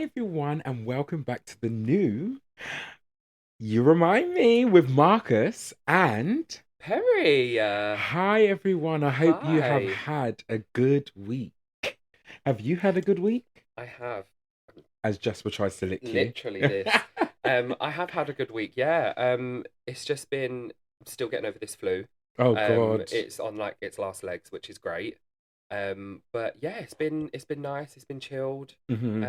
everyone, and welcome back to the new You Remind Me with Marcus and Perry, hi everyone. I hope you have hi. had a good week. Have you had a good week? I have As Jasper tries to lick you. literally this. I have had a good week. Yeah. It's just been I'm still getting over this flu. Oh God. It's on like its last legs, which is great. But yeah, it's been nice. It's been chilled. hmm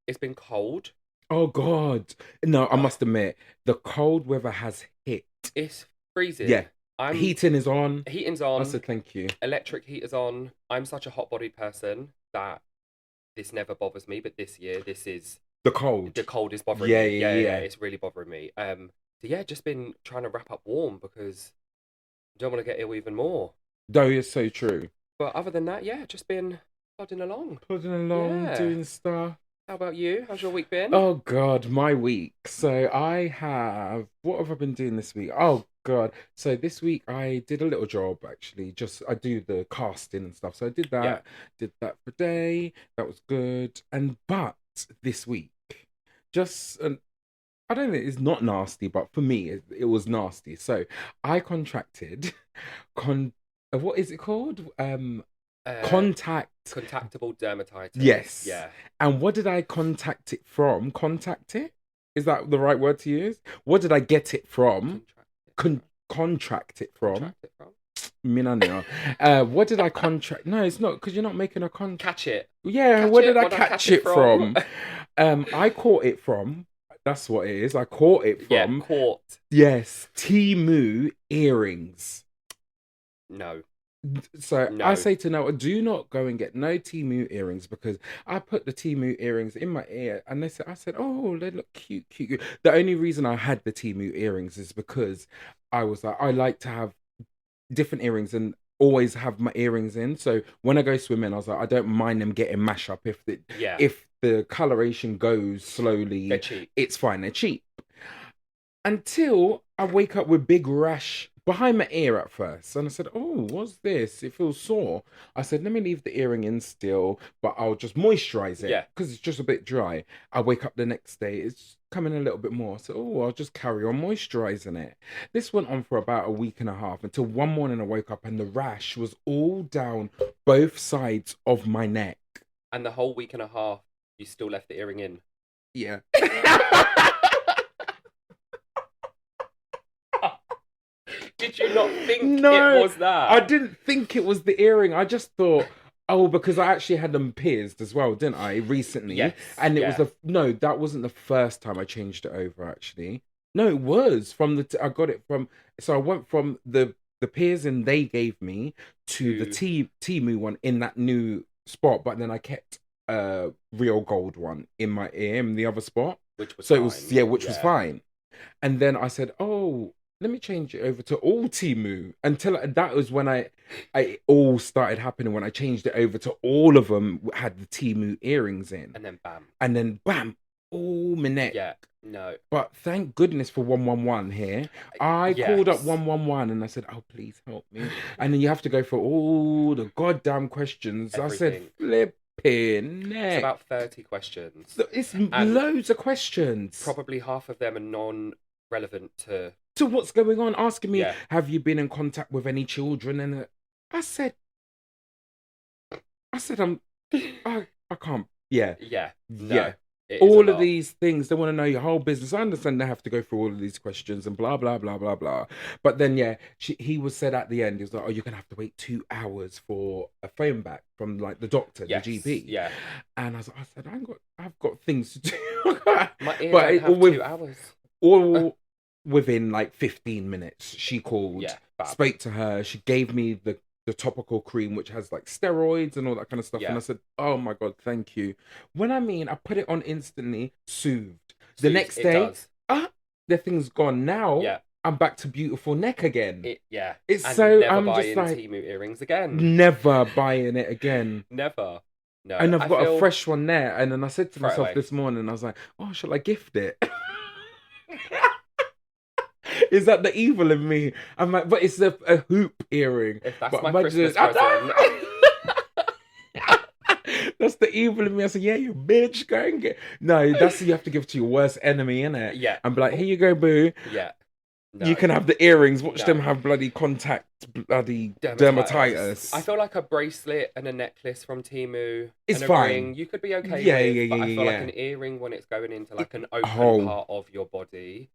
It's been cold. Oh God. No, I Ugh, must admit, the cold weather has hit. it's Yeah. freezing. I'm Heating is on. Heating's I on, said thank you. electric heater's on. I'm such a hot-bodied person that this never bothers me, but this year, The cold. the cold is bothering Yeah, me. yeah, Yeah, yeah. it's really bothering me. So yeah, just been trying to wrap up warm because I don't want to get ill even more. Though it's so true. But other than that, yeah, just been plodding along. Plodding along, Yeah. doing stuff. How about you? How's your week been? Oh God, my week. So I have, what have I been doing this week? Oh God. So this week I did a little job actually. Just I do the casting and stuff. So I Yeah. did that for a day. That was good. And but this week, just I don't know, it's not nasty, but for me it was nasty. So I contracted con what is it called? Uh, Contact. Contactable dermatitis. Yes. Yeah. And what did I contact it from? Contact it? Is that the right word to use? What did I get it from? Contract it from. Contract it from? Contract it from. Minanio. What did I contract? No, it's not because you're not making a contract. Catch it. Yeah, Catch where did it. I What did I catch catch it it from? from? I caught it from. That's what it is. I caught it Yeah. from. Caught. Yes, Temu earrings. No. So I No. say to Noah, do not go and get no Temu earrings because I put the Temu earrings in my ear and I said, oh, they look cute, cute, cute. The only reason I had the Temu earrings is because I was like, I like to have different earrings and always have my earrings in. So when I go swimming, I was like, I don't mind them getting mashed up Yeah. if the coloration goes They're slowly, cheap. it's fine, they're cheap until I wake up with big rash behind my ear at first. And I said, oh, what's this? It feels sore. I said, let me leave the earring in still, but I'll just moisturize it Yeah. because it's just a bit dry. I wake up the next day, it's coming a little bit more. So, oh, I'll just carry on moisturizing it. This went on for about a week and a half until one morning I woke up and the rash was all down both sides of my neck. And the whole week and a half, you still left the earring in. Yeah. Did you not think it No, was I that? didn't think it was the earring. I just thought, oh, because I actually had them pierced as well, didn't I, recently? Yes, And it was yeah. the no, that wasn't the first time I changed it over. Actually, no, it was from I got it from. So I went from the piercing they gave me to the To Timu one in that new spot, but then I kept real gold one in my ear in the other spot. which was So it was fine. yeah, which was Yeah. fine. And then I said, "Oh, let me change it over to all Timu." Until that was when I it all started happening when I changed it over to all of them had the Timu earrings in, And then bam. and then bam, all my neck. Yeah. No. But thank goodness for 111 here. I called up Yes. 111 and I said, "Oh, please help me." And then you have to go for all the goddamn questions. I said, Everything. "Flipping It's neck." about 30 questions. It's And loads of questions. probably half of them are non-relevant to. To what's going on, asking me, Yeah. have you been in contact with any children? And I said, I can't. Yeah, Yeah. yeah. No. It is a All of lot. these things, they want to know your whole business. I understand they have to go through all of these questions and blah blah blah blah blah. But then, yeah, he was said at the end, he was like, "Oh, you're gonna have to wait 2 hours for a phone back from like the doctor, the Yes. GP." Yeah. And I said, I've got things to do. My ear But don't have with 2 hours. all within like 15 minutes she called, Yeah. Bam. spoke to her, she gave me the topical cream which has like steroids and all that kind of stuff, and Yeah. I said, oh my god, thank you. When I mean I put it on instantly, soothed. The Soothes. next It day, does. ah, the thing's gone. Now Yeah. I'm back to beautiful neck again. Yeah. It's And so never I'm buy just in like Temu earrings again. never buying it again. Never. No. And I've I got a feel fresh one there, and then I said to throw it myself away. this morning, I was like, oh, shall I gift it? Is that the evil in me? I'm like, but it's a hoop earring. If that's But my imagine, Christmas present. That's the evil in me. I said, yeah, you bitch, go and get. No, that's you have to give to your worst enemy, innit? Yeah. And be like, Oh, here you go, boo. yeah. You No. can have the earrings. Watch them No. have bloody contact, bloody Dermatitis. I dermatitis. feel like a bracelet and a necklace from Temu It's and a ring fine. you could be okay Yeah, yeah, with, but yeah, I yeah, feel like yeah. an earring when it's going into like an A open whole, part of your body,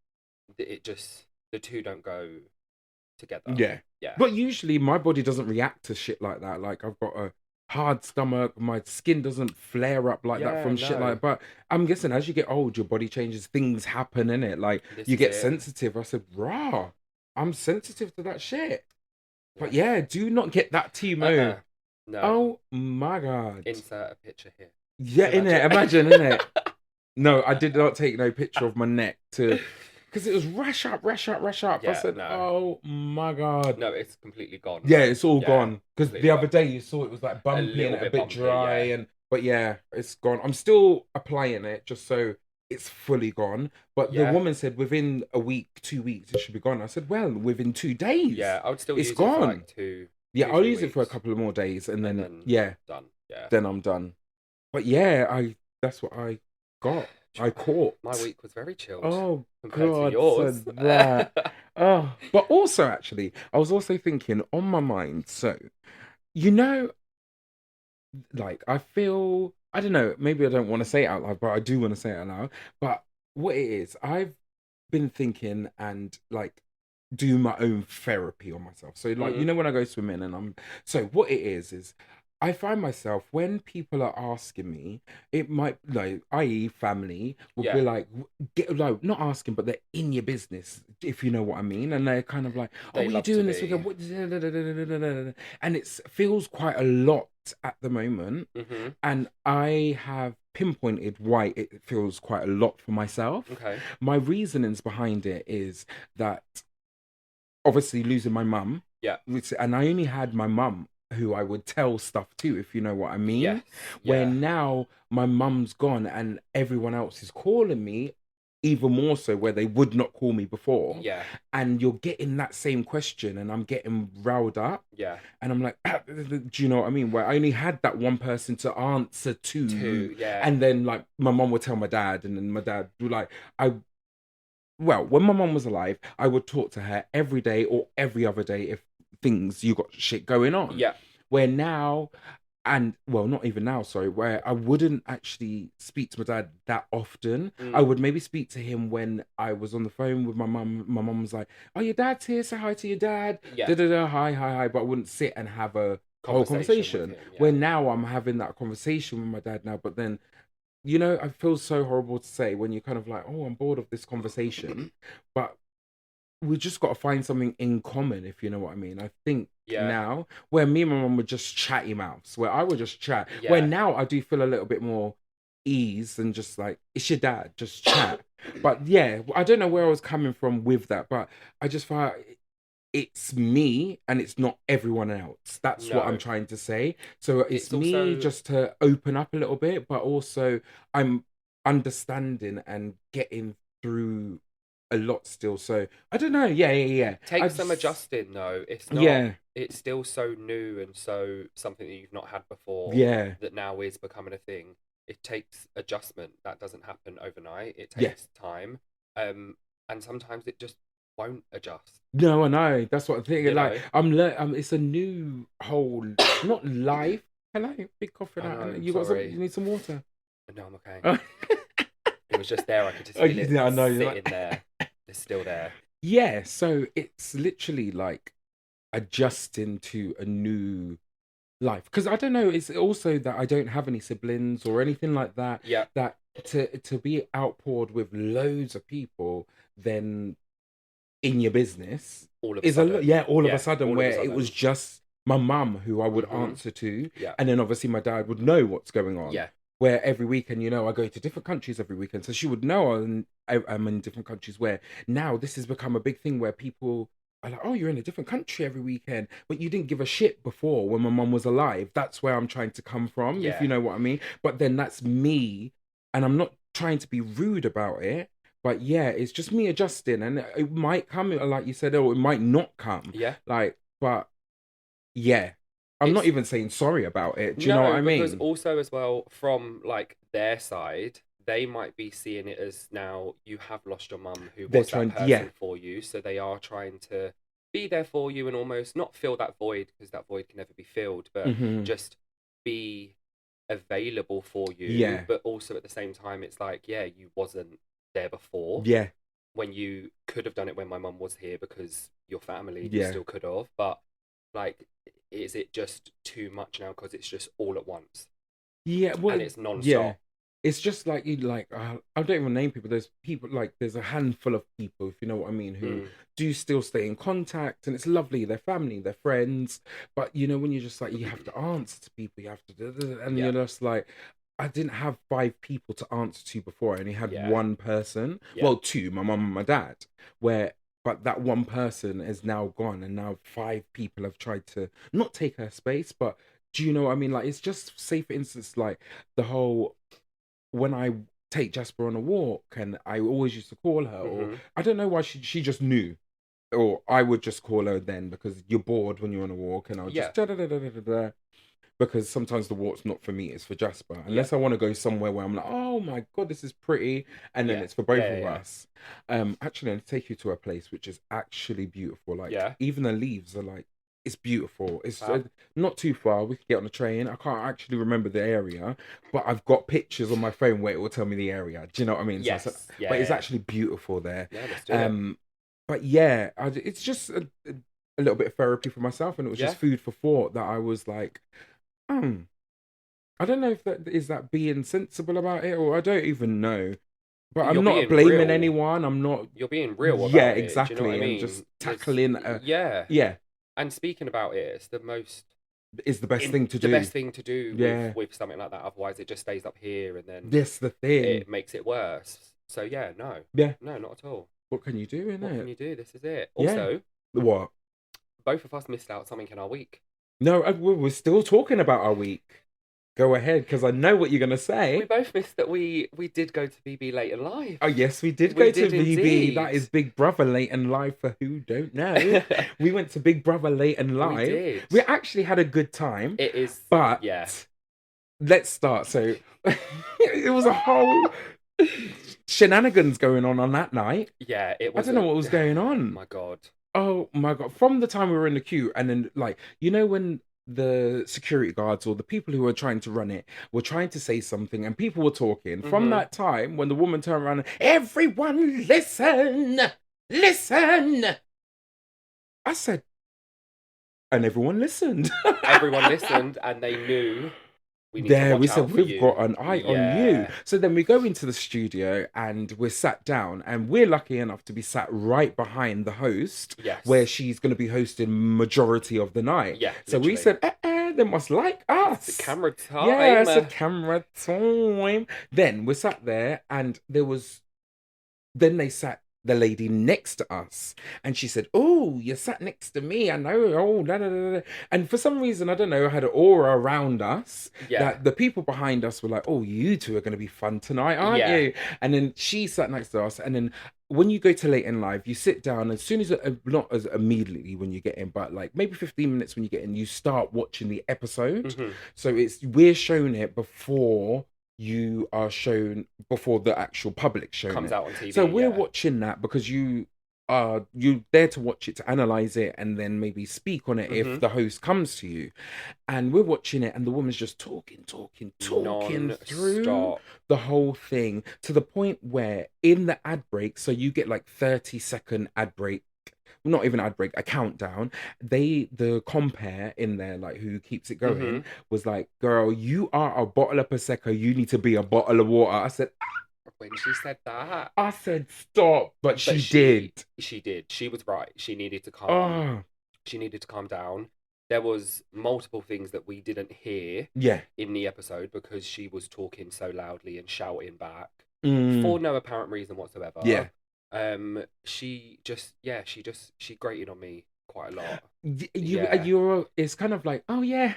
it just the two don't go together. yeah. Yeah. But usually my body doesn't react to shit like that. Like I've got a hard stomach. My skin doesn't flare up like that Yeah, from shit like no. that. But I'm guessing as you get old, your body changes. Things happen in it. Like This you is get it. sensitive. I said, rah, I'm sensitive to that shit. But Yes. yeah, do not get that Temu. No. Oh my god. Insert a picture here. Yeah, in it. Imagine, in it. No, I did not take no picture of my neck to, because it was rash up, rash up, rash up. I Yeah, said, no. oh my god. No, it's completely gone. Yeah, it's all Yeah, gone. Because completely the other gone. day you saw it was like bumpy little and a bit bit bumpy, dry, yeah. and but yeah, it's gone. I'm still applying it just so it's fully gone. But the Yeah. woman said within a week, 2 weeks, it should be gone. I said, well, within 2 days. Yeah, I would still It's use it for gone. like two, Yeah, I'll 3 use it for a weeks, couple of more days, and and then then yeah, done. Yeah. then I'm done. But yeah, that's what I got. I caught. My week was very chilled Oh compared to God, yours. so that. Oh, but also actually, I was also thinking on my mind. So, you know, like I feel, I don't know, maybe I don't want to say it out loud, but I do want to say it out loud. But what it is, I've been thinking and like do my own therapy on myself. So like Mm, when I go swimming and I'm so what it is I find myself when people are asking me, it might like, i.e., family will yeah, be like, get like not asking, but they're in your business, if you know what I mean, and they're kind of like, oh, they what are you love to doing this be. weekend? What? And it feels quite a lot at the moment, Hmm. and I have pinpointed why it feels quite a lot for myself. Okay. My reasonings behind it is that obviously losing my mum, Yeah. and I only had my mum who I would tell stuff to, if you know what I Yes. mean. Where Yeah. now my mum's gone and everyone else is calling me, even more so where they would not call me before. Yeah. And you're getting that same question, and I'm getting riled up. Yeah. And I'm like, do you know what I mean? Where I only had that one person to answer to. Two. Yeah. And then, like, my mum would tell my dad, and then my dad would, like, well, when my mum was alive, I would talk to her every day or every other day if you got shit going on. Yeah. Where now, and well, not even now, sorry, where I wouldn't actually speak to my dad that often. I Mm. would maybe speak to him when I was on the phone with my mum. My mum was like, "Oh, your dad's here. Say hi to your dad." Yeah. Da da da. Hi, hi, hi. But I wouldn't sit and have a whole Conversation conversation. with him. Yeah. Where now I'm having that conversation with my dad now, but then I feel so horrible to say when you're kind of like, oh, I'm bored of this conversation, but we just got to find something in common, if you know what I mean. I think Yeah. now, where me and my mum were just chatty mouths, where I would just chat, Yeah. where now I do feel a little bit more ease and just like, it's your dad, just chat. But yeah, I don't know where I was coming from with that, but I just felt it's me and it's not everyone else. That's what I'm No. trying to say. So it's It's me also just to open up a little bit, but also I'm understanding and getting through a lot still. So I don't know. Yeah, yeah, yeah. takes some adjusting though. It's not. Yeah, It's still so new and so something that you've not had before yeah, that now is becoming a thing. It takes adjustment. That doesn't happen overnight. It yeah. takes time. And sometimes it just won't adjust. No, I know. That's what I'm thinking. You Like know. it's a new whole, not life. Hello, big coffee. I know, I'm You got some? sorry. You need some water? No, I'm okay. Oh. It was just there. I could just Oh, feel it yeah, I know. You're sitting like... there. It's still there. Yeah, so it's literally like adjusting to a new life. Because I don't know, it's also that I don't have any siblings or anything like that. Yeah. That to be outpoured with loads of people, then in your business All of a is sudden. yeah, all of Yeah, a sudden, all of a where it sudden. was just my mum who I would Mhm. answer to, Yeah. and then obviously my dad would know what's going on. Yeah. Where every weekend, I go to different countries every weekend, so she would know I'm in different countries. Where now this has become a big thing where people are like, "Oh, you're in a different country every weekend," but you didn't give a shit before when my mum was alive. That's where I'm trying to come from, if Yeah. you know what I mean. But then that's me, and I'm not trying to be rude about it. But yeah, it's just me adjusting, and it might come, like you said, or it might not come. Yeah. Like, but yeah, I'm not it's even saying sorry about it. Do you know what no, I because mean? also as well from like their side, they might be seeing it as now you have lost your mum who They're was that trying, yeah. person for you, so they are trying to be there for you and almost not fill that void because that void can never be filled, but Hmm. just be available for you. Yeah. But also at the same time, it's like, yeah, you wasn't there before Yeah. when you could have done it when my mum was here because your family and you Yeah. still could have, but like, is it just too much now because it's just all at once Yeah, and well, it's yeah. non-stop? It's just like you like I don't even name people. There's people like there's a handful of people, if you know what I mean, who Mm, do still stay in contact, and it's lovely. They're family, they're friends, but you know when you're just like you have to answer to people, you have to, and yeah, you're just like, I didn't have five people to answer to before. I only had yeah, one person. yeah. Well, two, my mum and my dad. Where, but that one person is now gone, and now five people have tried to not take her space, but do you know what I mean? Like it's just say for instance, like the whole when I take Jasper on a walk and I always used to call her, or Hmm. I don't know why she just knew. Or I would just call her then because you're bored when you're on a walk, and I'll Yeah, just da da da da da da da. Because sometimes the walk's not for me, it's for Jasper. yeah, Unless I want to go somewhere where I'm like, oh my god, this is pretty, and then yeah, it's for yeah, both yeah, of yeah, us. Actually, I'm gonna take you to a place which is actually beautiful. Like yeah. even the leaves are like it's beautiful. It's Fab. not too far. We could get on a train. I can't actually remember the area, but I've got pictures on my phone where it will tell me the area. Do you know what I mean? So I said, Yes, yeah, but it's yeah, actually beautiful there. yeah. Let's do it. Um, but yeah, it's just a little bit of therapy for myself, and it was Yeah, just food for thought that I was like, hmm. I don't know if that is that being sensible about it, or I don't even know. But I'm you're not being blaming real. anyone. I'm not. You're being real Yeah, about it. Do you know what I exactly. And mean? just There's tackling. yeah. Yeah, And speaking about it, it's the most is the best thing to the do. best thing to do Yeah, with something like that. Otherwise, it just stays up here, and then this the thing. it makes it worse. So yeah, no, Yeah, no, not at all. what can you do in What can it? you do? This is it. Yeah. Also, What? both of us missed out something in our week. No, we're still talking about our week. Go ahead, because I know what you're gonna We say. both missed that we did go to BB late in life. Oh yes, we did We go to did VB. That indeed. is Big Brother Late and Live for who don't know. We went to Big Brother Late and We Live. did. We actually had a good time, It is, but yeah, let's start. So it was a whole shenanigans going on that night. yeah. It I was don't know a what was going on. my God. Oh my god! From the time we were in the queue, and then like you know when the security guards or the people who were trying to run it were trying to say something, and people were talking. From Hmm. that time, when the woman turned around, and, everyone listen, listen. I said, and everyone listened. Everyone listened, and they knew we need to There, we watch out said, for we've you. got an eye on you. Yeah. So then we go into the studio and we're sat down, and we're lucky enough to be sat right behind the host, where Yes. she's going to be hosting majority of the night. Yeah. So we Literally. said, they must like It's the us. camera Yeah, I time. said, camera time. Then we sat there, and then they sat the lady next to us, and she said, "Oh, you sat next to me. I know. Oh, da, da, da, da." And for some reason, I don't know, had an aura around us Yeah. that the people behind us were like, "Oh, you two are going to be fun tonight, aren't Yeah. you?" And then she sat next to us, and then when you go to Late in Live, you sit down as soon as not as immediately when you get in, but like maybe 15 minutes when you get in, you start watching the episode. Hmm. So we're shown it before you are shown before the actual public shown Comes it. out on So TV. we're Yeah. watching that because you there to watch it, to analyze it, and then maybe speak on it if Hmm. the host comes to you. And we're watching it, and the woman's just talking through Non-stop. the whole thing to the point where in the ad break, so you get like 30-second ad break, not even ad break, a countdown. The compare in there, like who keeps it Hmm. going, was like, "Girl, you are a bottle of prosecco. You need to be a bottle of water." When she said that, I said, stop, but but she did. she did. She was right. She needed to calm. Oh, She needed to calm down. There was multiple things that we didn't hear yeah, in the episode because she was talking so loudly and shouting back for mm, no apparent reason yeah. whatsoever. She grated on me quite a lot. Yeah. It's kind of like, oh yeah,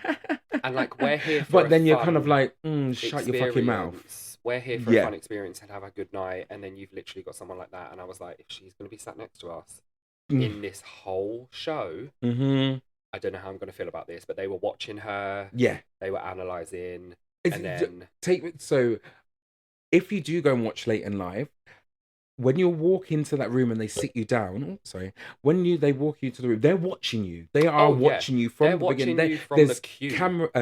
And like we're here for but a then you're kind of fun like, shut your fucking mouth. experience. We're here for a Yeah. fun experience and have a good night, and then you've literally got someone like that. And I was like, if she's gonna be sat next to us Mm, in this whole show, mm-hmm. I don't know how I'm going to feel about this, but they were watching her, Yeah. they were analysing, It's, and then, so if you do go and watch Late and Live, when you walk into that room and they sit you down, they walk you to the room, they're watching you. They are oh yeah, watching you they're from the beginning. watching you from the There's queue,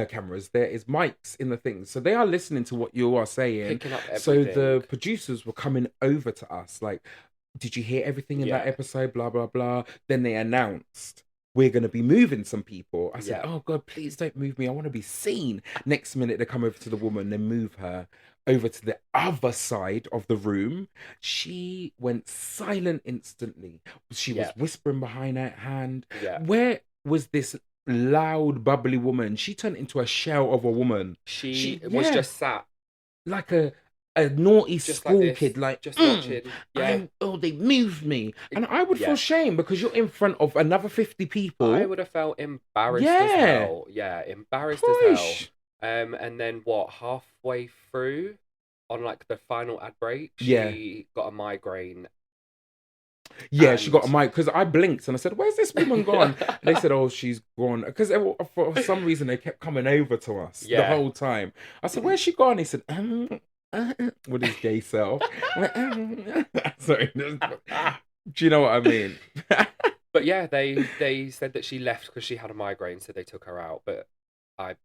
cameras, there is mics in the things, so they are listening to what you are saying. picking up So the everything. producers were coming over to us like, did you hear everything in that Yeah, episode? Blah blah blah. Then they announced, we're going to be moving some people. I said, yeah, oh God, please don't move me. I want to be seen. Next minute, they come over to the woman, they move her over to the other side of the room. She went silent instantly. She was yeah, whispering behind her hand. yeah. Where was this loud, bubbly woman? She turned into a shell of a woman. She was Yeah, just sat, like a naughty just like school this, kid, like, just watching. Yeah, they moved me. And I would feel yeah. shame because you're in front of another 50 I people. would have felt embarrassed as Yeah. hell. Yeah, embarrassed as hell. Push. And then what? Halfway through, on like the final ad break, Yeah. she got a migraine, Yeah, she got a and mic because I blinked and I said, "Where's this woman gone?" And they said, "Oh, she's gone." Because for some reason they kept coming over to us the yeah, whole time. I said, "Where's she gone?" He said, with his gay self. I went, Sorry, do you know what I mean? but yeah, they said that she left because she had a migraine, so they took her out. But I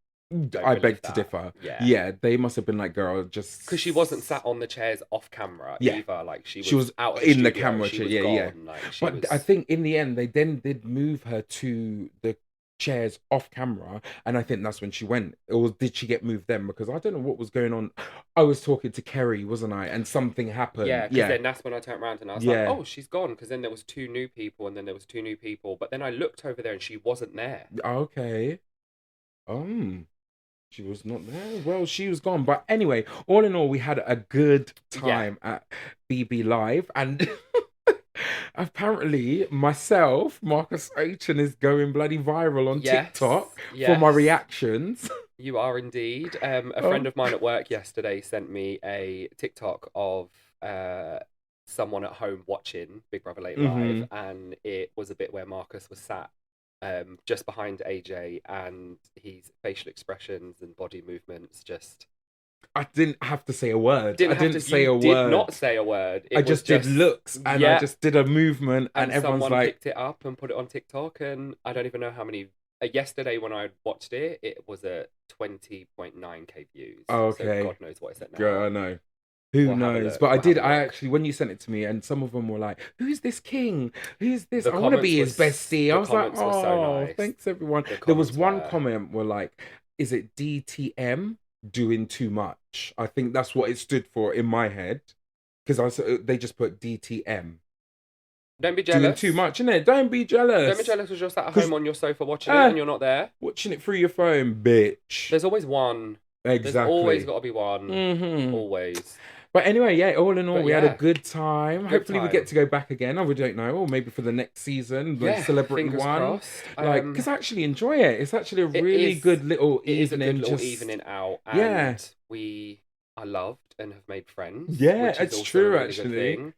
don't I believe beg to that. differ. Yeah, Yeah, they must have been like, "Girl, just," because she wasn't sat on the chairs off camera yeah. either. Like she She was was out of the in the studio. camera She chair. was Yeah, yeah. gone. Like she But I was. think in the end, they then did move her to the chairs off camera, and I think that's when she went. Or did she get moved then? Because I don't know what was going on. I was talking to Kerry, wasn't I? And something happened. Yeah, because Yeah, then that's when I turned around and I was like, yeah. "Oh, she's gone." Because then there was two new people, and then there was two new people. But then I looked over there, and she wasn't there. Okay. She was not there. Well, she was gone. But anyway, all in all, we had a good Yeah. time at BB Live, and apparently myself, Marcus Ocean, is going bloody viral on Yes. TikTok for my Yes. reactions. You are indeed. A friend Oh, of mine at work yesterday sent me a TikTok of someone at home watching Big Brother Late Live, hmm. and it was a bit where Marcus was sat just behind AJ, and his facial expressions and body movements just I didn't have to say a word. I didn't have didn't to. say You a did not word. say a word. I It was just did just looks and I yeah, just did a movement, and and everyone's someone like, picked it up and put it on TikTok, and I don't even know how many. Yesterday when I watched it, it was at 20.9K views. oh, So okay, God knows what it's at girl, now. I know. Who We'll have a knows? look. But I We'll have did. a I look. actually, when you sent it to me, and some of them were like, "Who's this king? Who's this? The I want to be comments his was bestie." I the was like, comments were so "Oh, nice. thanks everyone." The There was comments one were comment were like, "Is it DTM doing too much?" I think that's what it stood for in my head because they just put DTM don't be doing too jealous. much, innit? Don't be Don't be jealous jealous because you're sat at because home on your sofa watching it and you're not there. watching it through your phone, bitch. There's always one. There's always Exactly. got to be one. Hmm. Always. But anyway, yeah, all in all, But we had a yeah, good time. good Hopefully, we get time. to go back again. Or we don't know, or maybe for the next season, the Yeah, celebrity fingers one. crossed. Like, because I actually enjoy it. It's actually a It really is. good little It is a good evening. little Just evening out, yeah, and we are loved and have made friends, yeah, which is it's also a true. really good Actually, thing.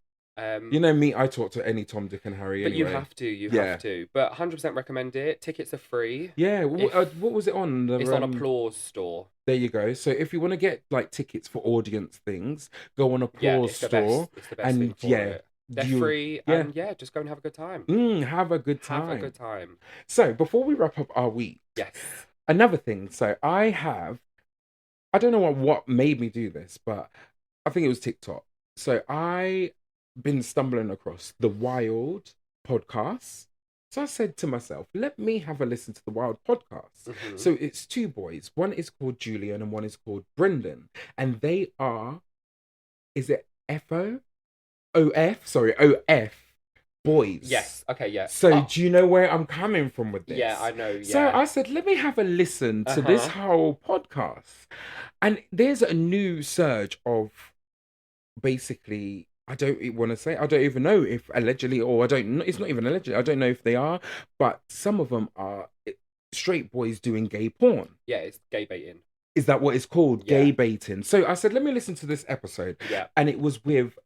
you know me, I talk to any Tom, Dick, and Harry But you anyway. have to, you have Yeah, to. But 100% recommend it. Tickets are free. yeah. If What was it on? it's on Applause Store. There you go. So if you want to get like tickets for audience things, go on Yeah, Applause it's the best. Store, It's the best thing and for yeah, it. They're you free, yeah, and yeah, just go and have a good time. have a good Have a good time. time. So before we wrap up our week, Yes. another thing. So I don't know what made me do this, but I think it was TikTok. So I been stumbling across the Wild podcast. So I said to myself, let me have a listen to the Wild podcast. Hmm. So it's two boys. One is called Julian and one is called Brendan. And they are, is it FO? OF? Sorry, OF boys. Yes. Okay. Yeah. So Oh, do you know where I'm coming from with yeah. this? I know. So Yeah. I said, let me have a listen Uh to this huh. whole podcast. And there's a new surge of basically, I don't want to say, I don't even know if allegedly, or I don't know, it's not even allegedly, I don't know if they are, but some of them are straight boys doing gay porn. Yeah. It's gay baiting. Is that what it's called? Yeah. Gay baiting. So I said, let me listen to this episode. Yeah. And it was with,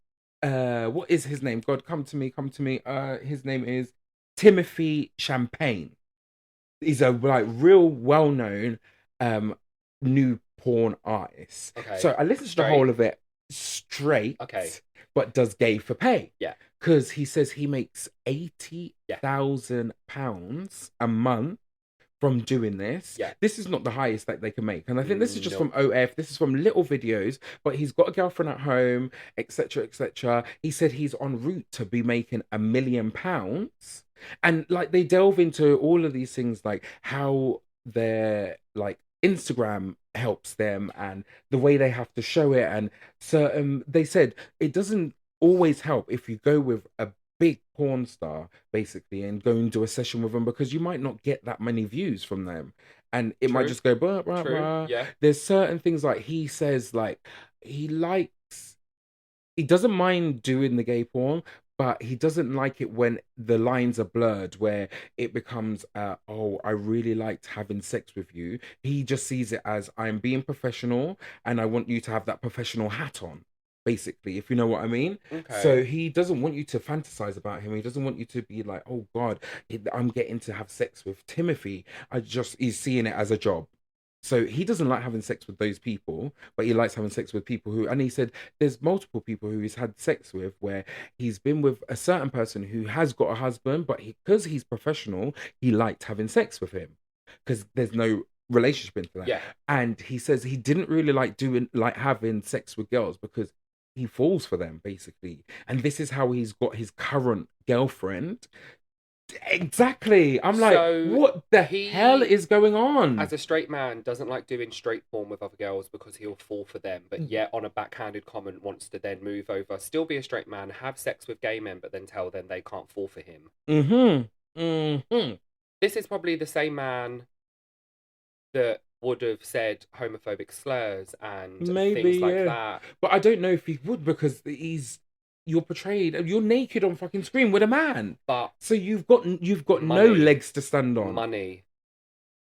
what is his name? God, come to me, come to me. His name is Timothy Champagne. he's a like real well known um new porn artist. Okay. So I listened to the Straight. whole of it straight, Okay. but does gay for pay. Yeah. Because he says he makes eighty Yeah. thousand pounds a month from doing this. Yeah. This is not the highest that they can make. And I think this is just from No. OF. This is from little videos, but he's got a girlfriend at home, etc., etc. He said he's en route to be making £1 million. And like they delve into all of these things, like how their like Instagram helps them and the way they have to show it. And certain they said it doesn't always help if you go with a big porn star basically and go and do a session with them because you might not get that many views from them and it might True. just go blah, blah, True. blah. Yeah. There's certain things like he says like he likes he doesn't mind doing the gay porn, but he doesn't like it when the lines are blurred, where it becomes, oh, I really liked having sex with you. He just sees it as I'm being professional and I want you to have that professional hat on, basically, if you know what I mean. Okay. So he doesn't want you to fantasize about him. He doesn't want you to be like, oh God, I'm getting to have sex with Timothy. He's seeing it as a job. So he doesn't like having sex with those people, but he likes having sex with people who, and he said there's multiple people who he's had sex with where he's been with a certain person who has got a husband, but because he's professional, he liked having sex with him because there's no relationship into that. Yeah. And he says he didn't really like having sex with girls because he falls for them basically. And this is how he's got his current girlfriend. Exactly. I'm like, So what the he, hell is going on? as a straight man, doesn't like doing straight porn with other girls because he'll fall for them, but yet on a backhanded comment wants to then move over, still be a straight man, have sex with gay men, but then tell them they can't fall for him. Mm-hmm. Mm-hmm. This is probably the same man that would have said homophobic slurs and Maybe, things like yeah. that. But I don't know if he would because you're portrayed, you're naked on fucking screen with a man. But so you've got no money, legs to stand on. money.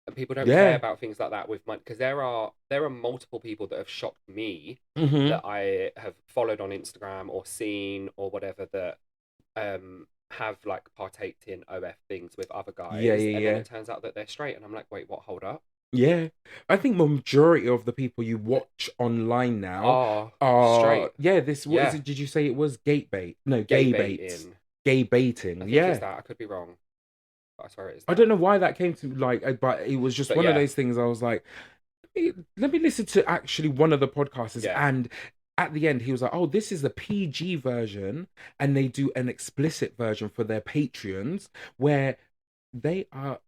And people don't Yeah. care about things like that with money because there are multiple people that have shocked me Mm-hmm. that I have followed on Instagram or seen or whatever that have like partaked in OF things with other guys. Yeah, and yeah. then it turns out that they're straight and I'm like, wait, what? Hold up. Yeah. I think majority of the people you watch online now are straight. Yeah, what is Yeah. it? Did you say it was gate bait? No, Gay gay bait. baiting. Gay baiting. I think Yeah. it's that. I could be wrong. But I swear it is that. I don't know why that came to like, but it was just But one of yeah. those things. I was like, let me listen to actually one of the podcasters, Yeah. and at the end he was like, "Oh, this is the PG version," and they do an explicit version for their Patreons where they are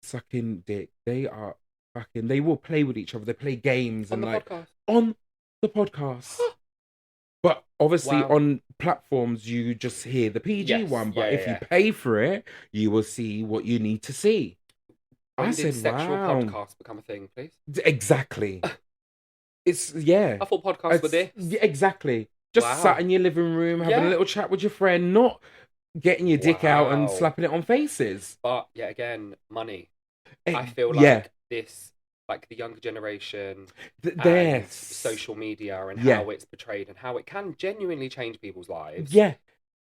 sucking dick. They are fucking. They will play with each other. They play games On and the like podcast. on the podcast. But obviously Wow. on platforms you just hear the PG Yes. one. But Yeah, if yeah. you pay for it, you will see what you need to see. When I did said, sexual wow. podcasts become a thing, please? Exactly. It's I thought podcasts were this. Yeah, exactly. Just Wow. sat in your living room, having Yeah. a little chat with your friend, not getting your dick out and Wow. slapping it on faces. But yet again, money. I Eh, feel like yeah. this, like the younger generation and Yes. social media and Yeah. how it's portrayed and how it can genuinely change people's lives. Yeah.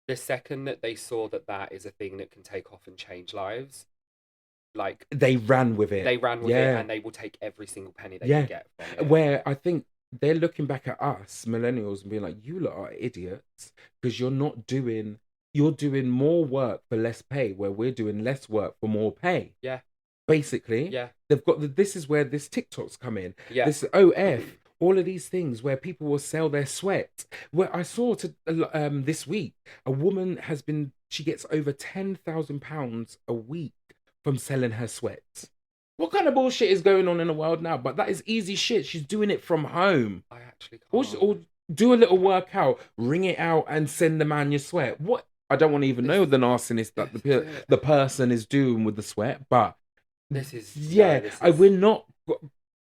The second that they saw that that is a thing that can take off and change lives, like They ran with it. they ran with Yeah. it and they will take every single penny they Yeah. can get from it. Where I think they're looking back at us, millennials, and being like, you lot are idiots because you're doing more work for less pay, where we're doing less work for more pay. Yeah. Basically. Yeah. They've got this is where this TikToks come in. Yeah. This OF, all of these things where people will sell their sweat. Where I saw this week, a woman she gets over £10,000 a week from selling her sweat. What kind of bullshit is going on in the world now? But that is easy shit. She's doing it from home. I actually can't. Or do a little workout, ring it out, and send the man your sweat. What? I don't want to even know the nastiness that the person is doing with the sweat, but This is we're not.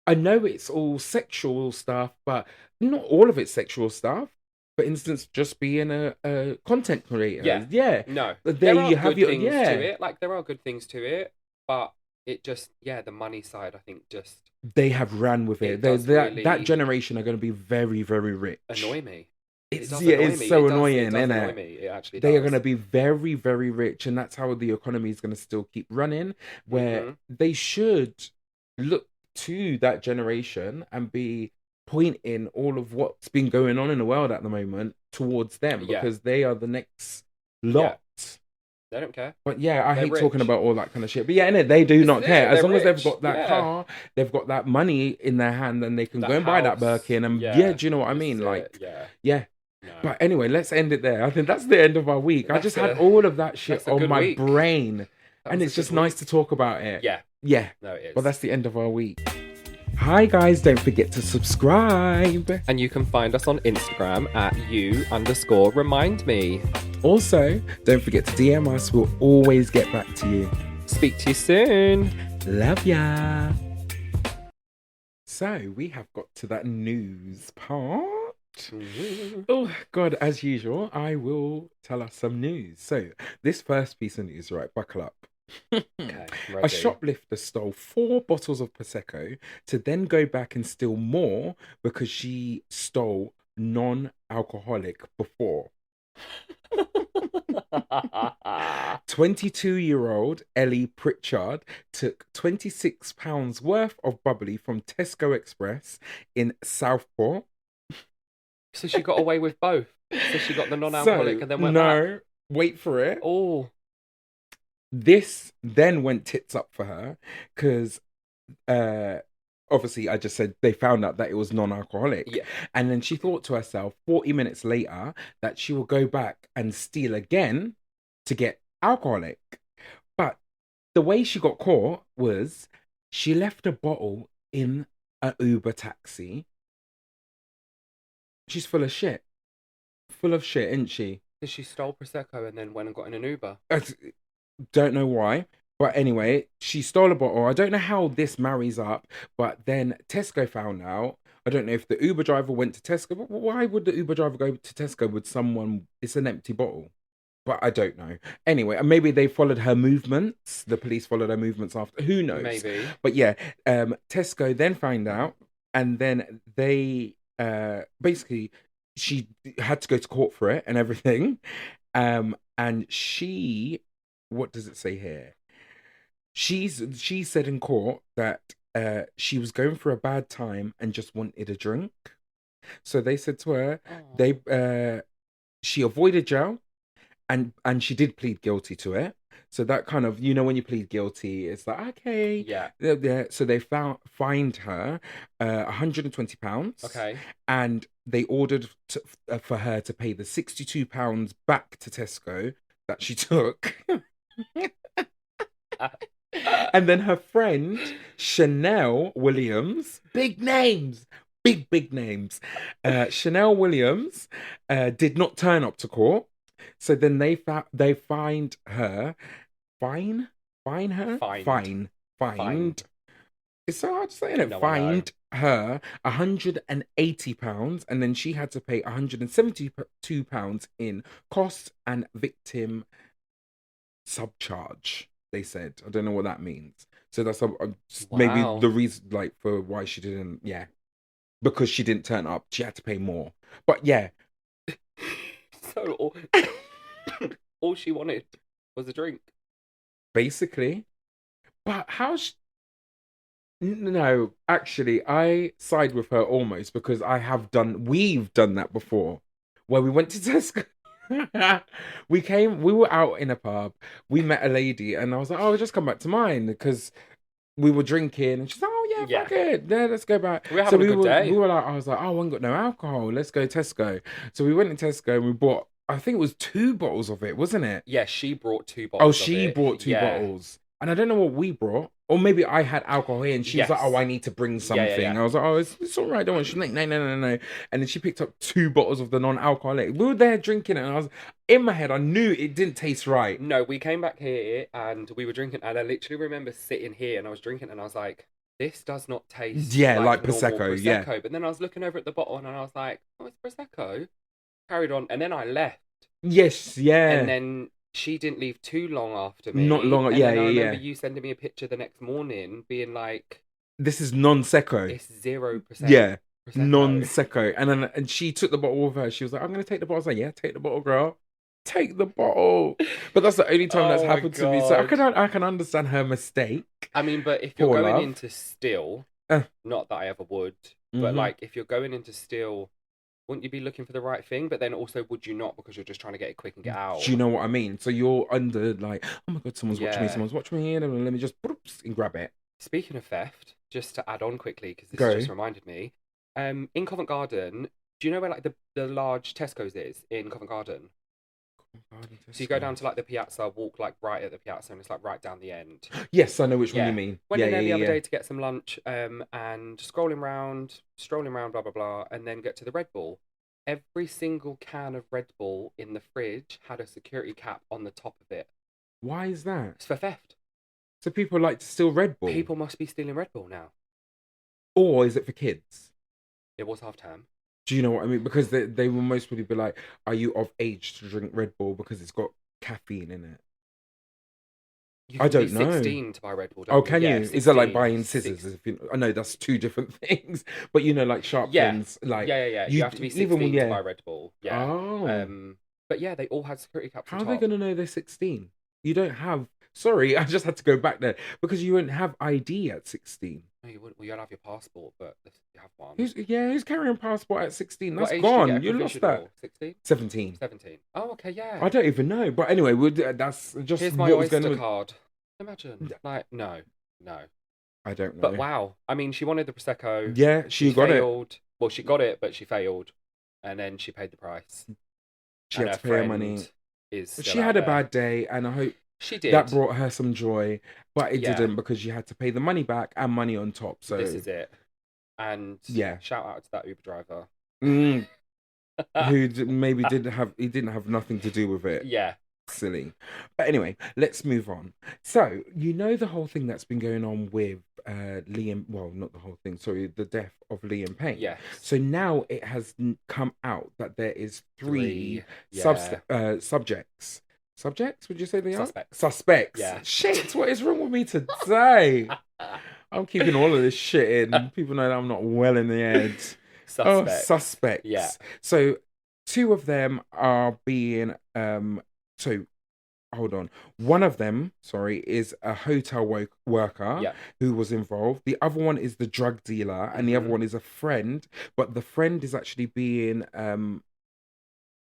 I know it's all sexual stuff, but not all of it's sexual stuff. For instance, just being a content creator. Yeah. No. But There are good things to it. Like there are good things to it, but it just the money side I think just they have ran with it. does That really generation are going to be very, very rich. annoy me. It It's does yeah, annoy it's me. so It annoying, does isn't annoy it? me. It actually They are going does. to be very, very rich, and that's how the economy is going to still keep running. Where Hmm. they should look to that generation and be pointing all of what's been going on in the world at the moment towards them Yeah, because they are the next yeah. lot. They don't care. But yeah, I They're hate talking rich. about all that kind of shit. But yeah, innit, they do This is not care. it. As They're long as they've rich. got that Yeah. car, they've got that money in their hand, and they can That go and buy that house. Birkin. And yeah, Yeah. do you know what I This mean? is it. Like, Yeah. yeah. No. But anyway, let's end it there. I think that's the end of our week. I That's just had a all of that shit that's a on good my week. brain, That and was a it's good just nice to week. talk about it. Yeah. Yeah. No, it But is. that's the end of our week. Hi guys, don't forget to subscribe. And you can find us on Instagram at you_remind me. Also, don't forget to DM us. We'll always get back to you. Speak to you soon. Love ya. So we have got to that news part. Oh God, as usual, I will tell us some news. So this first piece of news, right, buckle up. Okay, A ready. shoplifter stole 4 bottles of Prosecco to then go back and steal more because she stole non-alcoholic before. 22-year-old Ellie Pritchard took £26 worth of bubbly from Tesco Express in Southport. So she got away with both. So she got the non-alcoholic and then went back. Wait for it. Oh, This then went tits up for her because obviously I just said they found out that it was non-alcoholic. yeah. And then she thought to herself 40 minutes later that she will go back and steal again to get alcoholic. But the way she got caught was she left a bottle in an Uber taxi. She's full of shit. Full of shit, isn't she? So she stole Prosecco and then went and got in an Uber. I don't know why. But anyway, she stole a bottle. I don't know how this marries up, but then Tesco found out. I don't know if the Uber driver went to Tesco. But why would the Uber driver go to Tesco with someone? It's an empty bottle. But I don't know. Anyway, and maybe they followed her movements. The police followed her movements after. Who knows? Maybe. But yeah, Tesco then found out, and then they basically she had to go to court for it and everything. And she, what does it say here? She said in court that she was going through a bad time and just wanted a drink. So they said to her, she avoided jail, and she did plead guilty to it. So that kind of, when you plead guilty, it's like, okay. Yeah. So they fined her £120. Okay. And they ordered for her to pay the £62 back to Tesco that she took. And then her friend, Chanel Williams, big names, big names. Chanel Williams did not turn up to court. So then they fined her. Fined. It's so hard to say, isn't it? No, Fined her £180, and then she had to pay £172 in cost and victim subcharge. They said, I don't know what that means. So that's maybe the reason, like, for why she didn't. Yeah, because she didn't turn up, she had to pay more. But yeah, so all she wanted was a drink, basically. But no, actually, I side with her almost because we've done that before, where we went to Tesco. We were out in a pub, we met a lady, and I was like, oh, just come back to mine because we were drinking, and she's like, oh yeah, fuck it, yeah, let's go back. We were having a good day. I was like, oh, I haven't got no alcohol, let's go Tesco. So we went to Tesco and we bought, I think it was 2 bottles of it, wasn't it? Yeah, she brought 2 bottles. Oh, she brought 2 bottles. And I don't know what we brought. Or maybe I had alcohol here and she was like, oh, I need to bring something. I was like, oh, it's all right, don't worry. She's like, no. And then she picked up 2 bottles of the non-alcoholic. We were there drinking it, and I was, in my head, I knew it didn't taste right. No, we came back here and we were drinking, and I literally remember sitting here and I was drinking and I was like, this does not taste like Prosecco. Yeah. But then I was looking over at the bottle and I was like, oh, it's Prosecco. Carried on, and then I left. Yes, yeah. And then she didn't leave too long after me. Not long, and yeah, then I yeah. remember you sending me a picture the next morning being like, this is non-secco. It's 0% yeah. Prosecco. non-secco. And she took the bottle with her. She was like, I'm gonna take the bottle. I was like, yeah, take the bottle, girl. Take the bottle. But that's the only time that's Oh my happened to me. So God. I can understand her mistake. I mean, but if you're Poor going love. into still, Uh, not that I ever would, but hmm like if you're going into still, wouldn't you be looking for the right thing? But then also, would you not because you're just trying to get it quick and get Do out? you know what I mean? So you're under like, oh my God, Yeah. someone's watching me, and let me just broops, and grab it. Speaking of theft, just to add on quickly, because this has Go. just reminded me, in Covent Garden, do you know where like the large Tesco's is in Covent Garden? Garden So you go down Tesco's. to like the piazza, walk like right at the piazza, and it's like right down the end. Yes, I know which one you Yeah. mean. Went Yeah, in yeah, there the yeah, other yeah. day to get some lunch, and strolling round, blah blah blah, and then get to the Red Bull. Every single can of Red Bull in the fridge had a security cap on the top of it. Why is that? It's for theft. So people like to steal Red Bull, People must be stealing Red Bull now. or is it for kids? It was half term. Do you know what I mean? Because they will most probably be like, "Are you of age to drink Red Bull because it's got caffeine in it?" You I can be don't know. 16 to buy Red Bull, Oh, don't you? can Yeah, you? Is that like 16. buying scissors? If you, I know that's two different things, but you know, like sharp Yeah, things, like yeah. You have to be even when 16 to yeah. buy Red Bull. Yeah. Oh, But yeah, they all had security caps how on are they top. gonna know they're 16? You don't have. Sorry, I just had to go back there because you wouldn't have ID at 16. No, you wouldn't. Well, you don't have your passport, but you have one. Who's carrying a passport at 16? That's What age do you get a gone. You lost that. provisional? 16? 17. 17. Oh, okay, yeah. I don't even know. But anyway, that's just Here's my what was going Oyster on. card. Imagine. Like, no, no. I don't But know. wow. I mean, she wanted the Prosecco. Yeah, She she got it. failed. Well, she got it, but she failed. And then she paid the price. She And had her to pay her money. friend is still She out had a there. bad day, and I hope She that did. brought her some joy, but it Yeah, didn't because she had to pay the money back and money on top. this So is it. And yeah, shout out to that Uber driver. mm, maybe didn't have nothing to do with it. Yeah. Silly. But anyway, let's move on. So, you know the whole thing that's been going on with Liam, well, not the whole thing, sorry, the death of Liam Payne. Yes. So now it has come out that there is three Yeah. subjects. Subjects, would you say they are? Suspects. Suspects. Yeah. Shit, what is wrong with me today? I'm keeping all of this shit in. People know that I'm not well in the head. Oh, Suspects. suspects. Yeah. So two of them are being so hold on. One of them, sorry, is a hotel worker Yeah. who was involved. The other one is the drug dealer, and the other Mhm. one is a friend. But the friend is actually being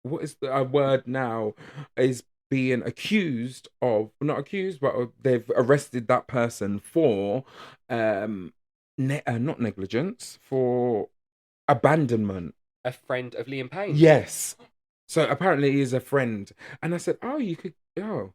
what is the word now? Is being accused of, not accused, but they've arrested that person for not negligence, for abandonment. A friend of Liam Payne. Yes. So apparently he is a friend. And I said, oh, you could, oh.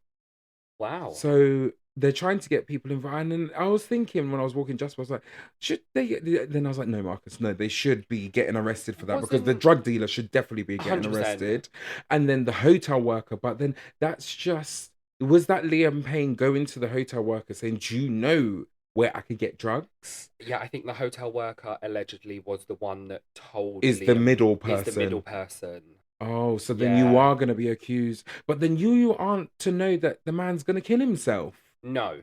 Wow. So they're trying to get people involved. And I was thinking when I was walking just, I was like, should they? Then I was like, no, Marcus, no, they should be getting arrested for that because the Wasn't drug dealer should definitely be getting 100%. arrested. And then the hotel worker, but then that's just, was that Liam Payne going to the hotel worker saying, do you know where I could get drugs? Yeah, I think the hotel worker allegedly was the one that told Is Liam. the middle Is the middle person. person. Oh, so then you Yeah. are going to be accused. But then you aren't to know that the man's going to kill himself. No.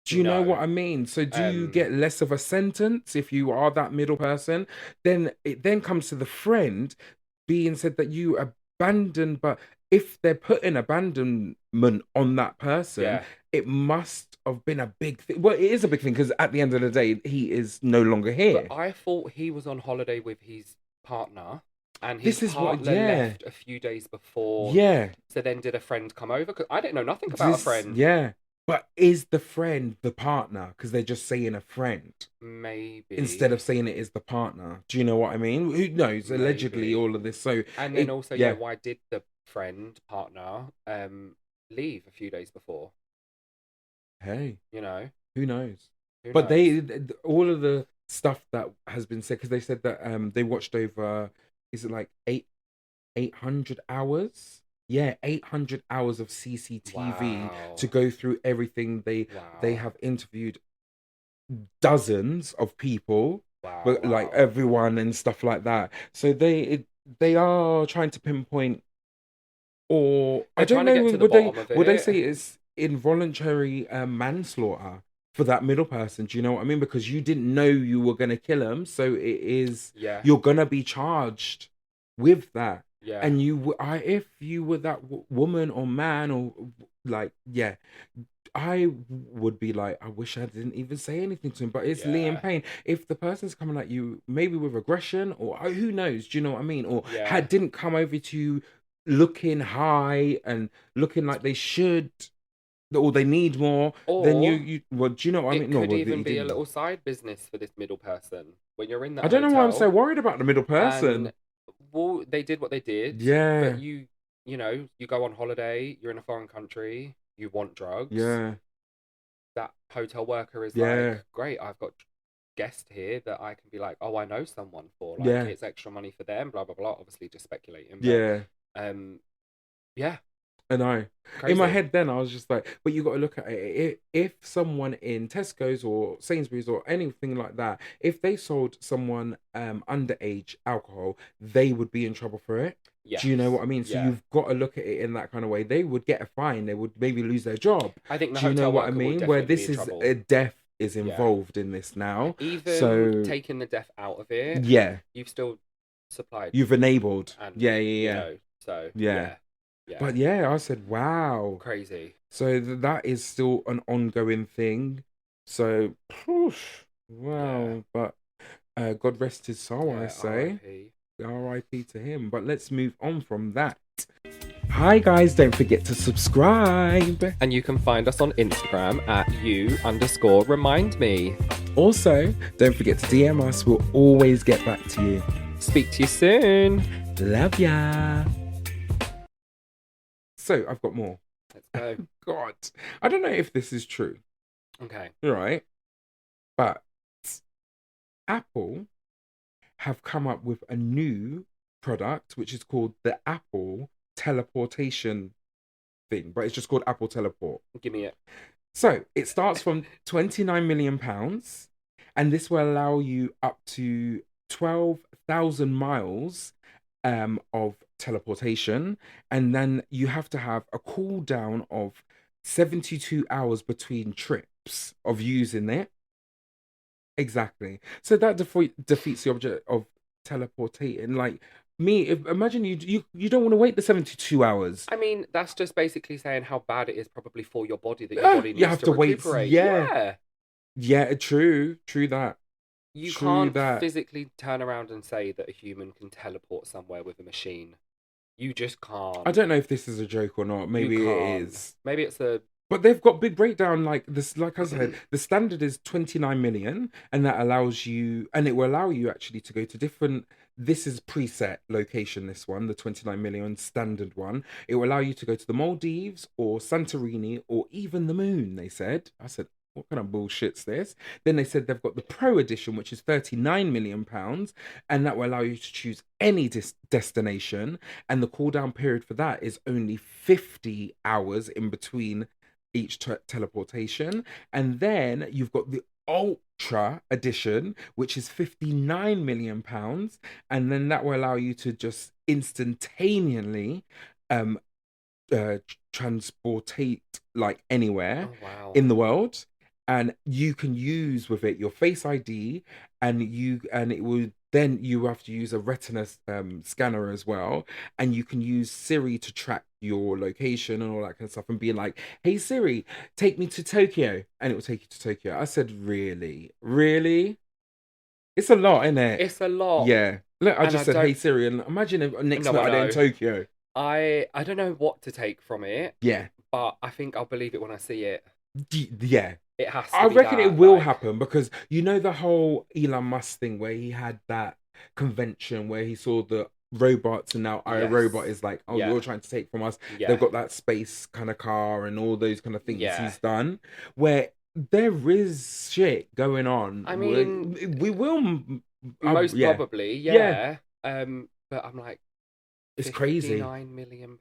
Do you know No. what I mean? So do you get less of a sentence if you are that middle person? Then it then comes to the friend being said that you abandoned, but if they're putting abandonment on that person, Yeah. it must have been a big thing. Well, it is a big thing because at the end of the day, he is no longer here. But I thought he was on holiday with his partner, and This his is what- partner yeah. left a few days before. Yeah. So then did a friend come over? Because I didn't know nothing about a friend. Yeah. But is the friend the partner? Because they're just saying a friend Maybe. instead of saying it is the partner. Do you know what I mean? Who knows? Allegedly, Maybe. all of this. So And then it- also, yeah. why did the friend, partner, leave a few days before? Hey, You know? who knows? Who But knows? all of the stuff that has been said, because they said that they watched over, is it like 800 hours? Yeah, 800 hours of CCTV Wow. to go through everything. They Wow. have interviewed dozens of people, Wow. but like wow. everyone and stuff like that. So they are trying to pinpoint, or I They're don't trying to know, get to the bottom of would they it. say it's involuntary manslaughter for that middle person. Do you know what I mean? Because you didn't know you were gonna kill him, so it is Yeah. you're gonna be charged with that. Yeah. And if you were that woman or man or like, yeah, I would be like, I wish I didn't even say anything to him. But it's Liam Yeah. Payne. If the person's coming at you, maybe with aggression or who knows, do you know what I mean? Or Yeah. didn't come over to you looking high and looking like they should, or they need more, then Or well, do you know what I it mean? No, could well, even he be a didn't. little side business for this middle person when you're in I that don't know why I'm so hotel. worried about the middle person. And well, they did what they did, but Yeah, you know, you go on holiday, you're in a foreign country, you want drugs. yeah, That hotel worker is yeah, like, great, I've got guests here that I can be like, oh, I know someone for, like, yeah, it's extra money for them, blah blah blah. Obviously, just speculating, but yeah. yeah, I know. In my crazy. head, then I was just like, but you got to look at it. If someone in Tesco's or Sainsbury's or anything like that, if they sold someone underage alcohol, they would be in trouble for it. Do you know Yes, what I mean? So yeah. you've got to look at it in that kind of way. They would get a fine. They would maybe lose their job. I think the Do you know hotel what I worker will mean? Where definitely be this in is trouble. a death is Yeah. involved in this now. Even So taking the death out of it, yeah, you've still supplied, you've enabled. and Yeah, you yeah, know, so yeah, yeah, yeah. yeah, But yeah, I said, wow. crazy. So that is still an ongoing thing. So, phew, Yeah, wow. But God rest his soul, I yeah. say. R.I.P. R.I.P. to him. But let's move on from that. Hi, guys. Don't forget to subscribe. And you can find us on Instagram at you_remind me. Also, don't forget to DM us. We'll always get back to you. Speak to you soon. Love ya. So, I've got more. Let's go. God. I don't know if this is true. Okay. Right? But Apple have come up with a new product which is called the Apple teleportation thing, but it's just called Apple Teleport. Give me it. So it starts from £29 million, and this will allow you up to 12,000 miles of teleportation, and then you have to have a cooldown of 72 hours between trips of using it. Exactly. So that defeats the object of teleportating. Like imagine you don't want to wait the 72 hours. I mean, that's just basically saying how bad it is probably for your body that your body needs You have to wait. recuperate. Yeah. Yeah, true that. You True can't that. physically turn around and say that a human can teleport somewhere with a machine. You just can't. I don't know if this is a joke or not. Maybe it is. Maybe it's a. But they've got big breakdown like this. Like I said, the standard is 29 million, and that allows you, and it will allow you actually to go to different. This is preset location. This one, the 29 million standard one, it will allow you to go to the Maldives or Santorini or even the moon. They said. I said, what kind of bullshit's this? Then they said they've got the Pro Edition, which is £39 million, and that will allow you to choose any destination. And the cooldown period for that is only 50 hours in between each teleportation. And then you've got the Ultra Edition, which is £59 million, and then that will allow you to just instantaneously transportate like anywhere in the world, and you can use with it your Face ID, and it will then you have to use a retina scanner as well, and you can use Siri to track your location and all that kind of stuff, and being like, hey Siri, take me to Tokyo, and it will take you to Tokyo. I said, really it's a lot, isn't it? It's a lot. Yeah, look, I just said hey Siri, and imagine if next minute I'm in Tokyo. I don't know what to take from it. Yeah, but I think I'll believe it when I see it. Yeah, it has to. I reckon it will happen, because you know the whole Elon Musk thing where he had that convention where he saw the robots, and now iRobot is like, oh, you're trying to take from us. They've got that space kind of car and all those kind of things he's done, where there is shit going on. I mean, we will most probably, but I'm like, it's crazy. £59 million.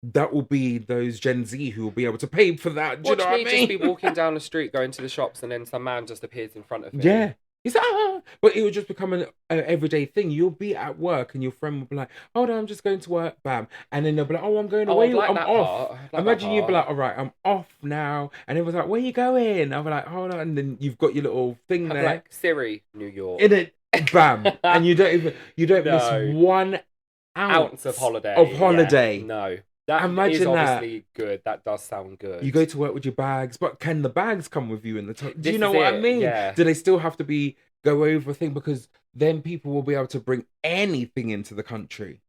That will be those Gen Z who will be able to pay for that. Do you know what I mean? Just be walking down the street, going to the shops, and then some man just appears in front of me. Yeah, He's like, ah, but it will just become an everyday thing. You'll be at work and your friend will be like, hold on, I'm just going to work, bam. And then they'll be like, oh, I'm going Oh, I'd away, like I'm that off. part. I'd like that Imagine you'd be like, part. all right, I'm off now. And it was like, where you going? I'll be like, hold on. And then you've got your little thing Have there. like Siri, New York. In it, bam. And you don't miss No. 1 Ounce of holiday. Of holiday. Yeah. No. That is Imagine that. obviously good. That does sound good. You go to work with your bags, but can the bags come with you in the Do This you know is what I it, mean? yeah. Do they still have to go over a thing? Because then people will be able to bring anything into the country.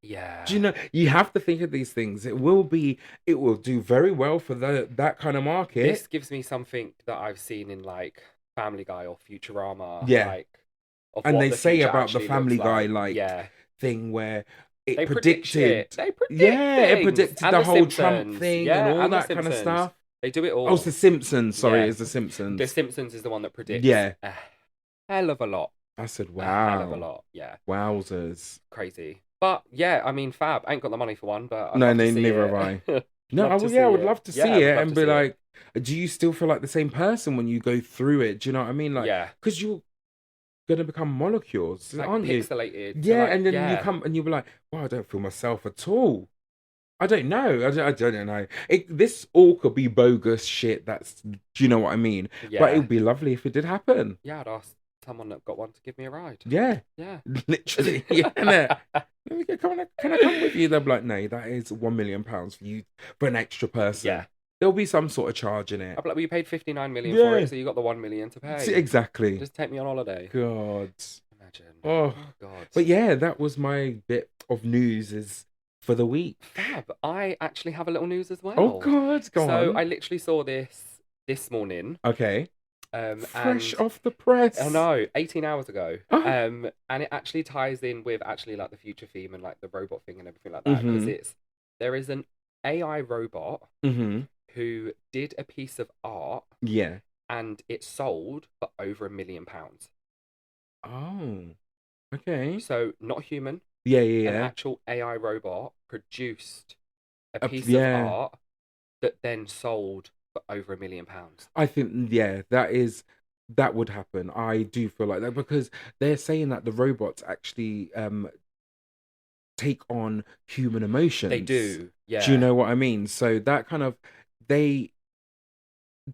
Yeah. Do you know? You have to think of these things. It will do very well for that kind of market. This gives me something that I've seen in like Family Guy or Futurama. Yeah. Like, of And what they the say future about the actually Family looks Guy like thing where it they predict predicted. shit. They predict It things. predicted And the the whole Trump Simpsons. thing Yeah, and all and the that kind of Simpsons. stuff. They do it all. Oh, it's the Simpsons. Sorry, Yeah. it's the Simpsons. The Simpsons is the one that predicts Yeah. a hell of a lot. I said, A hell of a wow. lot. Yeah. Wowzers. Crazy. But yeah, I mean, fab. I ain't got the money for one, but I'd No, love to see neither it. have I. No, Love I to would, see I would it. love to see Yeah, I would it love and to be see it. like, do you still feel like the same person when you go through it? Do you know what I mean? Like, Yeah. because you're gonna become molecules, Like aren't you? pixelated. Yeah, like, and then yeah. you come and you'll be like, well, I don't feel myself at all. I don't know. I don't know. This all could be bogus shit. Do you know what I mean? Yeah. But it would be lovely if it did happen. Yeah, I'd ask someone that got one to give me a ride. Yeah. Yeah. Literally. Yeah. Innit? Can I come with you? They'll be like, no, that is £1 million for you, for an extra person. Yeah. There'll be some sort of charge in it. I'd be like, well, you paid 59 million for Yeah. it, so you got the 1 million to pay. Exactly. Just take me on holiday. God. Imagine. Oh. God. But yeah, that was my bit of news is for the week. Fab. I actually have a little news as well. Oh God, go on. So I literally saw this morning. Okay. Fresh and off the press. I know, 18 hours ago. Oh. And it actually ties in with actually like the future theme and like the robot thing and everything like that. Because there is an AI robot who did a piece of art. Yeah. And it sold for over £1 million. Oh. Okay. So not human. Yeah. An actual AI robot produced a piece of art that then sold for over £1 million. I think that would happen. I do feel like that because they're saying that the robots actually take on human emotions. They do. Yeah. Do you know what I mean? So that kind of they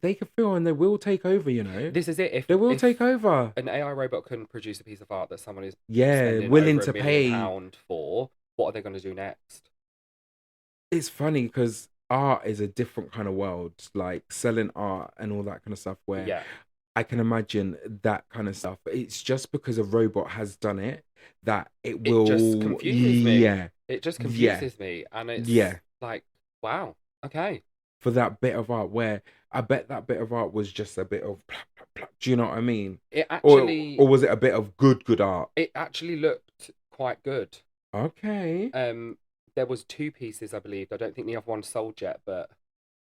can feel and they will take over, you know. This is it. They will take over. An AI robot can produce a piece of art that someone is willing over to £1 pay million for. What are they going to do next? It's funny because art is a different kind of world, like selling art and all that kind of stuff. Where I can imagine that kind of stuff. It's just because a robot has done it that it will. It just confuses me. Yeah, it just confuses me, and it's like, wow, okay. For that bit of art, where I bet that bit of art was just a bit of. Do you know what I mean? It actually, or was it a bit of good art? It actually looked quite good. Okay. There was 2 pieces, I believe. I don't think the other one sold yet, but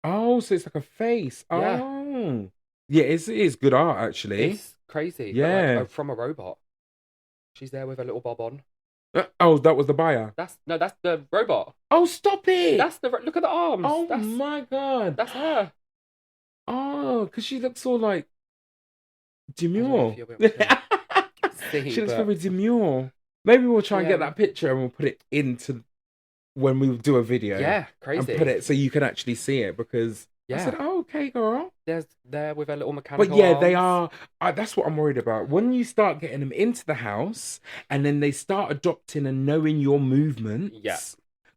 so it's like a face. Yeah. Oh, yeah, it is good art actually. It's crazy. Yeah, but like, from a robot. She's there with a little bob on. That was the buyer. That's the robot. Oh, stop it! Look at the arms. Oh my God, that's her. Oh, because she looks all like demure. She looks very demure. Maybe we'll try and get that picture and we'll put it into when we do a video. Yeah, crazy. And put it so you can actually see it because I said, oh, okay, girl. There's there with a little mechanical But yeah, arms. they are. That's what I'm worried about. When you start getting them into the house and then they start adopting and knowing your movements. Yeah.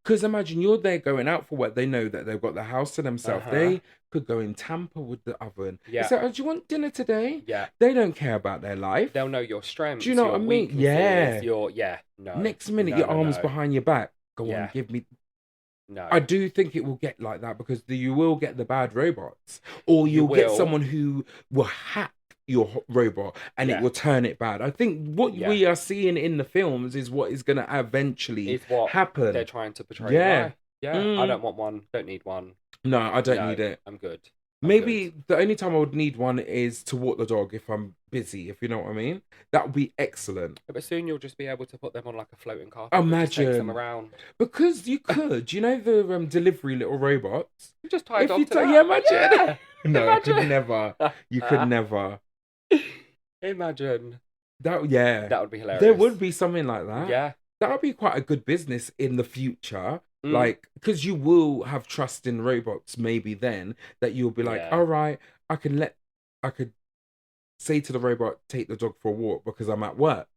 Because imagine you're there going out for work. They know that they've got the house to themselves. They could go and tamper with the oven. Yeah. So, do you want dinner today? Yeah. They don't care about their life. They'll know your strengths. Do you know what I mean? Yeah. No. Next minute, your arm's behind your back. Go on, give me. No. I do think it will get like that because you will get the bad robots, or you'll get someone who will hack your robot and it will turn it bad. I think what we are seeing in the films is what is going to eventually happen. They're trying to portray. Yeah. I don't want one. Don't need one. No, I don't need it. I'm good. Maybe the only time I would need one is to walk the dog if I'm busy, if you know what I mean. That would be excellent. But soon you'll just be able to put them on like a floating carpet. Imagine. Take them around. Because you could. You know the delivery little robots? You just tie a dog to that. Yeah, imagine. Yeah. No, imagine. You could never. You could never. Imagine. Yeah, That would be there hilarious. would be something like that. Yeah. That would be quite a good business in the future. Mm. Like, because you will have trust in robots, maybe then that you'll be like, Yeah. all right, I could say to the robot, take the dog for a walk because I'm at work.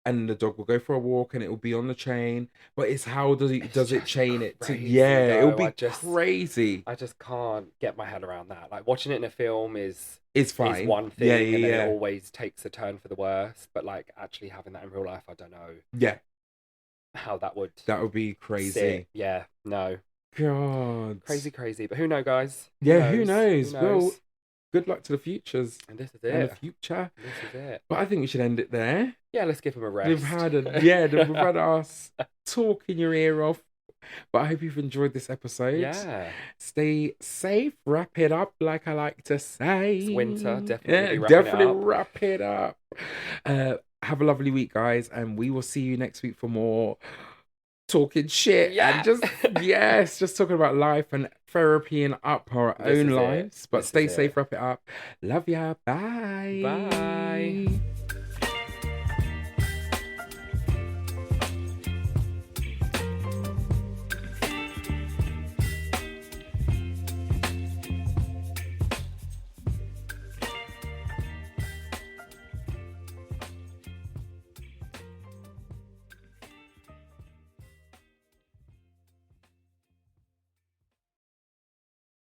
And the dog will go for a walk and it will be on the chain. But it's how It's does it just chain it to, crazy, yeah, it'll though. be crazy. I just can't get my head around that. Like watching it in a film It's is fine. one Yeah, thing, and then it yeah. always takes a turn for the worse. But like actually having that in real life, I don't know Yeah, how that would that would be crazy. sit. Yeah, no, God. crazy. But who knows, guys? Yeah, who knows? Who Well, knows? good luck to the futures And this is and the it. future. This is it. But I think we should end it there. Yeah, let's give him a rest. We've had us talking your ear off. But I hope you've enjoyed this episode. Yeah. Stay safe. Wrap it up, like I like to say. It's winter. Definitely wrap it up. Have a lovely week, guys, and we will see you next week for more talking shit and just talking about life and therapy and up our own lives. But stay safe. Wrap it up. Love ya. Bye. Bye.